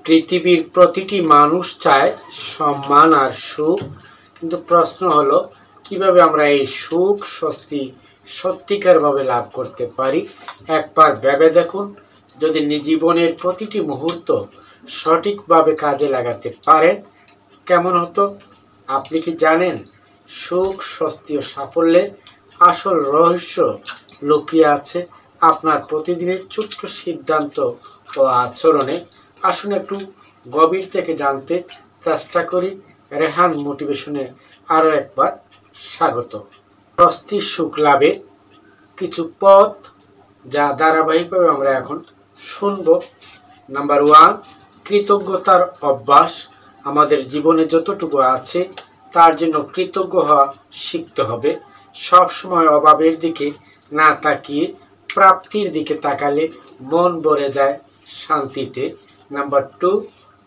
পৃথিবীর প্রতিটি মানুষ চায় সম্মান আর সুখ, কিন্তু প্রশ্ন হলো কিভাবে আমরা এই সুখ স্বস্তি সত্যিকারভাবে লাভ করতে পারি। একবার ভেবে দেখুন, যদি জীবনের প্রতিটি মুহূর্ত সঠিকভাবে কাজে লাগাতে পারেন কেমন হতো। আপনি কি জানেন সুখ স্বস্তি ও সাফল্যের আসল রহস্য লুকিয়ে আছে আপনার প্রতিদিনের ছোট্ট সিদ্ধান্ত ও আচরণে। আসুন একটু গভীর থেকে জানতে চেষ্টা করি। রেহান মোটিভেশনে আরও একবার স্বাগত। স্বস্তির সুখ লাভের কিছু পথ যা ধারাবাহিকভাবে আমরা এখন শুনব। নাম্বার 1, কৃতজ্ঞতার অভ্যাস। আমাদের জীবনে যতটুকু আছে তার জন্য কৃতজ্ঞ হওয়া শিখতে হবে। সব সময় অভাবের দিকে না তাকিয়ে প্রাপ্তির দিকে তাকালে মন ভরে যায় শান্তিতে। নাম্বার 2,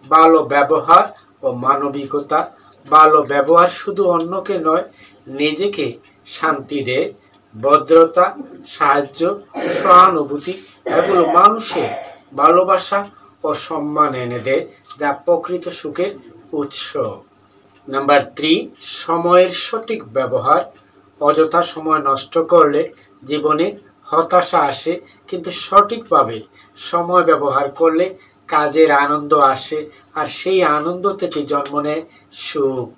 ভালো ব্যবহার ও মানবিকতা। ভালো ব্যবহার শুধু অন্যকে নয়, নিজেকে শান্তি দেয়। ভদ্রতা, সাহায্য, সহানুভূতি এগুলো মানুষের ভালোবাসা ও সম্মান এনে দেয়, যা প্রকৃত সুখের উৎস। নাম্বার 3, সময়ের সঠিক ব্যবহার। অযথা সময় নষ্ট করলে জীবনে হতাশা আসে, কিন্তু সঠিকভাবে সময় ব্যবহার করলে কাজের আনন্দ আসে, আর সেই আনন্দ থেকে জন্ম নেয় সুখ।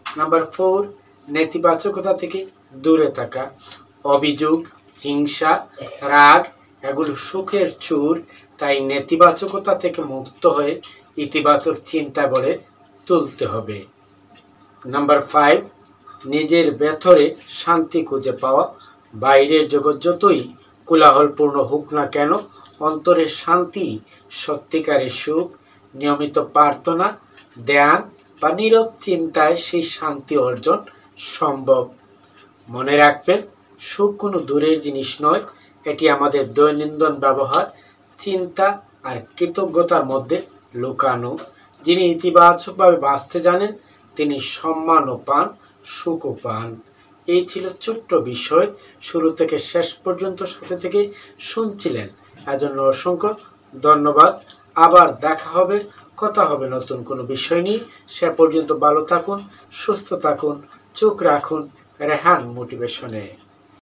নাম্বার 4, নেতিবাচকতা থেকে দূরে থাকা। অভিযোগ, হিংসা, রাগ এগুলো সুখের চুর, তাই নেতিবাচকতা থেকে মুক্ত হয়ে ইতিবাচক চিন্তা গড়ে তুলতে হবে। নাম্বার 5, নিজের ভেতরে শান্তি খুঁজে পাওয়া। বাইরের জগৎ যতই কোলাহলপূর্ণ হোক না কেন, অন্তরের শান্তি সত্যিকারের সুখ। নিয়মিত প্রার্থনা, ধ্যান বা নীরব চিন্তায় সেই শান্তি অর্জন সম্ভব। মনে রাখবেন, সুখ কোনো দূরের জিনিস নয়, এটি আমাদের দৈনন্দিন ব্যবহার, চিন্তা আর কৃতজ্ঞতার মধ্যে লুকানো। যিনি ইতিবাচকভাবে বাঁচতে জানেন তিনি সম্মানও পান, সুখও পান। এই ছিল ছোট্ট বিষয়, শুরু থেকে শেষ পর্যন্ত সাথে থেকে শুনছিলেন, এজন্য অসংখ্য ধন্যবাদ। আবার দেখা হবে, কথা হবে নতুন কোনো বিষয় নিয়ে। সে পর্যন্ত ভালো থাকুন, সুস্থ থাকুন, চোখ রাখুন রেহান মোটিভেশনে।